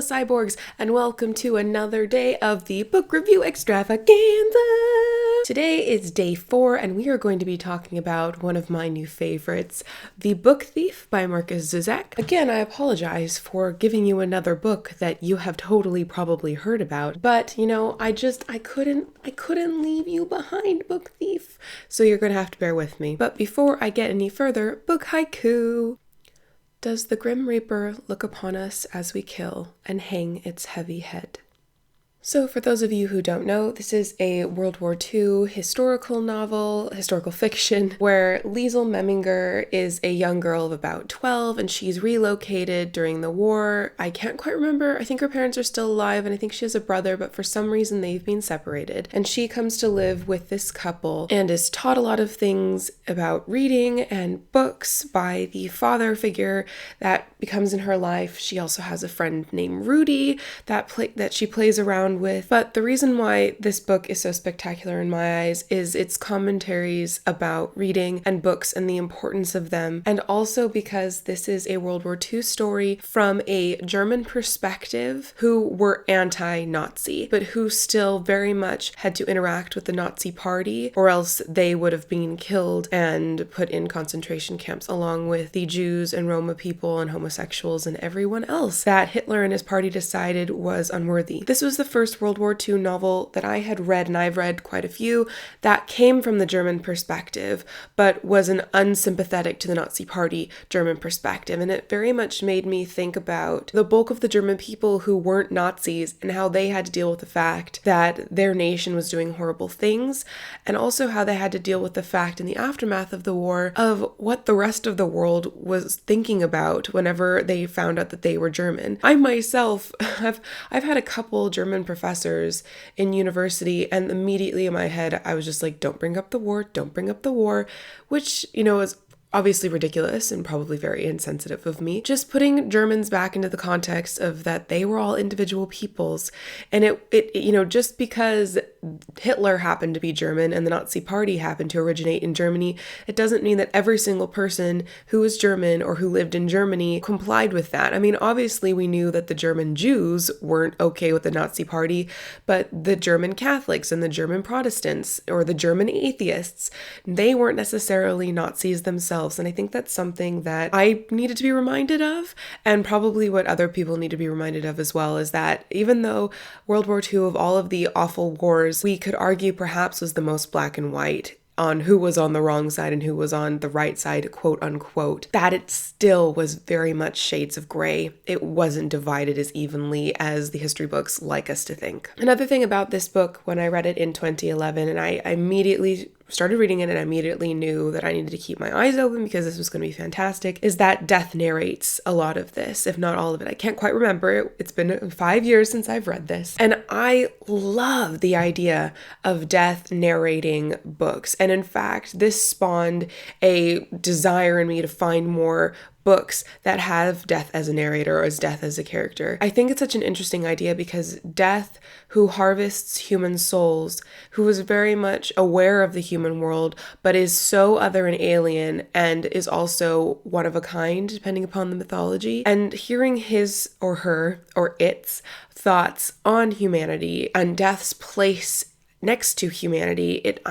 fellow cyborgs, and welcome to another day of the book review extravaganza. Today is day 4, and we are going to be talking about one of my new favorites, The Book Thief by Markus Zusak. Again, I apologize for giving you another book that you have totally probably heard about, but I couldn't leave you behind, Book Thief. So you're going to have to bear with me. But before I get any further, book haiku. Does the Grim Reaper look upon us as we kill and hang its heavy head? So for those of you who don't know, this is a World War II historical novel, historical fiction, where Liesel Memminger is a young girl of about 12 and she's relocated during the war. I can't quite remember. I think her parents are still alive and I think she has a brother, but for some reason they've been separated. And she comes to live with this couple and is taught a lot of things about reading and books by the father figure that becomes in her life. She also has a friend named Rudy that she plays around with. But the reason why this book is so spectacular in my eyes is its commentaries about reading and books and the importance of them, and also because this is a World War II story from a German perspective who were anti-Nazi, but who still very much had to interact with the Nazi party, or else they would have been killed and put in concentration camps along with the Jews and Roma people and homosexuals and everyone else that Hitler and his party decided was unworthy. This was the first World War II novel that I had read, and I've read quite a few, that came from the German perspective, but was an unsympathetic to the Nazi party German perspective. And it very much made me think about the bulk of the German people who weren't Nazis and how they had to deal with the fact that their nation was doing horrible things, and also how they had to deal with the fact in the aftermath of the war of what the rest of the world was thinking about whenever they found out that they were German. I myself I've had a couple German professors in university, and immediately in my head I was just like, don't bring up the war, which is obviously ridiculous and probably very insensitive of me. Just putting Germans back into the context of that they were all individual peoples, and it just because Hitler happened to be German and the Nazi party happened to originate in Germany, it doesn't mean that every single person who was German or who lived in Germany complied with that. I mean, obviously we knew that the German Jews weren't okay with the Nazi party, but the German Catholics and the German Protestants or the German atheists, they weren't necessarily Nazis themselves. And I think that's something that I needed to be reminded of, and probably what other people need to be reminded of as well, is that even though World War II, of all of the awful wars, we could argue perhaps was the most black and white on who was on the wrong side and who was on the right side, quote unquote, that it still was very much shades of gray. It wasn't divided as evenly as the history books like us to think. Another thing about this book, when I read it in 2011, and I immediately started reading it and I immediately knew that I needed to keep my eyes open because this was going to be fantastic, is that death narrates a lot of this, if not all of it. I can't quite remember. It's been 5 years since I've read this. And I love the idea of death narrating books. And in fact, this spawned a desire in me to find more books that have death as a narrator or as death as a character. I think it's such an interesting idea because Death, who harvests human souls, who is very much aware of the human world, but is so other and alien and is also one of a kind, depending upon the mythology. And hearing his or her or its thoughts on humanity and Death's place next to humanity, it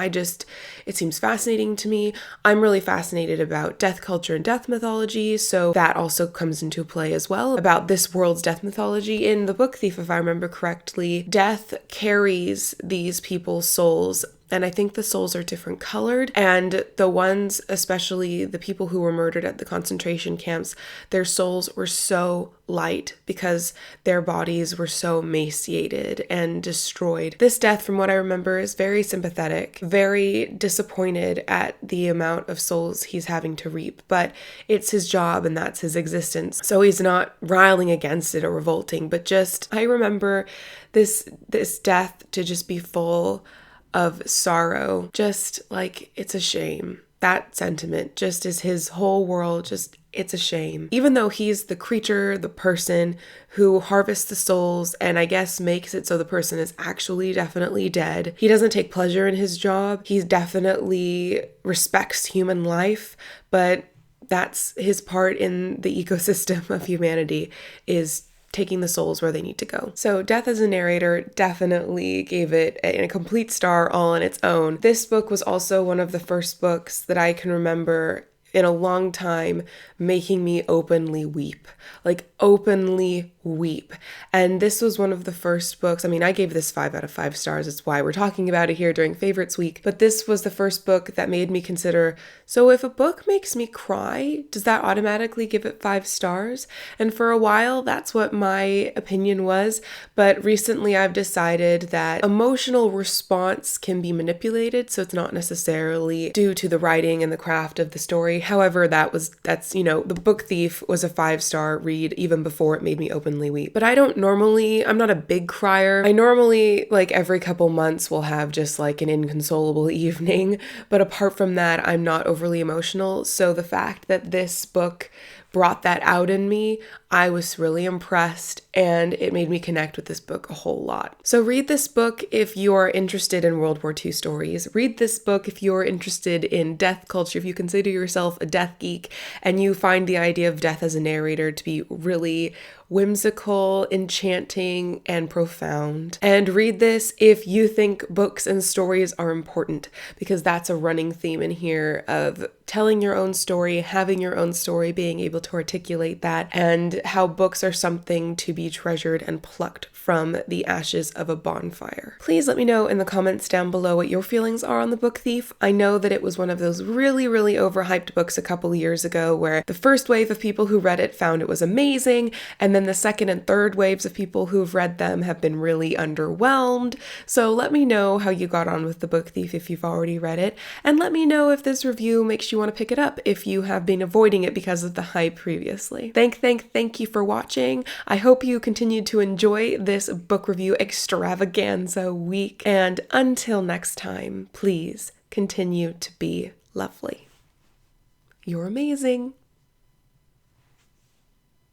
seems fascinating to me. I'm really fascinated about death culture and death mythology, so that also comes into play as well about this world's death mythology. In The Book Thief, if I remember correctly, death carries these people's souls, and I think the souls are different colored, and the ones, especially the people who were murdered at the concentration camps, their souls were so light because their bodies were so emaciated and destroyed. This death, from what I remember, is very sympathetic, very disappointed at the amount of souls he's having to reap, but it's his job and that's his existence. So he's not riling against it or revolting, but just, I remember this death to just be full of sorrow, just like, it's a shame. That sentiment just is his whole world, just, it's a shame. Even though he's the creature, the person who harvests the souls and I guess makes it so the person is actually definitely dead, he doesn't take pleasure in his job. He definitely respects human life, but that's his part in the ecosystem of humanity, is taking the souls where they need to go. So Death as a Narrator definitely gave it a complete star all on its own. This book was also one of the first books that I can remember in a long time making me openly weep. Like openly weep. And this was one of the first books. I mean, I gave this 5 out of 5 stars. It's why we're talking about it here during Favorites Week. But this was the first book that made me consider, so if a book makes me cry, does that automatically give it 5 stars? And for a while, that's what my opinion was. But recently I've decided that emotional response can be manipulated. So it's not necessarily due to the writing and the craft of the story. However, that's The Book Thief was a 5-star read even before it made me openly weep. But I'm not a big crier. I normally, like every couple months, will have just like an inconsolable evening. But apart from that, I'm not overly emotional. So the fact that this book brought that out in me, I was really impressed, and it made me connect with this book a whole lot. So read this book if you're interested in World War II stories. Read this book if you're interested in death culture, if you consider yourself a death geek and you find the idea of death as a narrator to be really whimsical, enchanting, and profound. And read this if you think books and stories are important, because that's a running theme in here of telling your own story, having your own story, being able to articulate that, and how books are something to be treasured and plucked from the ashes of a bonfire. Please let me know in the comments down below what your feelings are on The Book Thief. I know that it was one of those really, really overhyped books a couple years ago where the first wave of people who read it found it was amazing, and then the second and third waves of people who've read them have been really underwhelmed. So let me know how you got on with The Book Thief if you've already read it, and let me know if this review makes you want to pick it up if you have been avoiding it because of the hype previously. Thank you for watching. I hope you continued to enjoy this book review extravaganza week, and until next time, please continue to be lovely. You're amazing.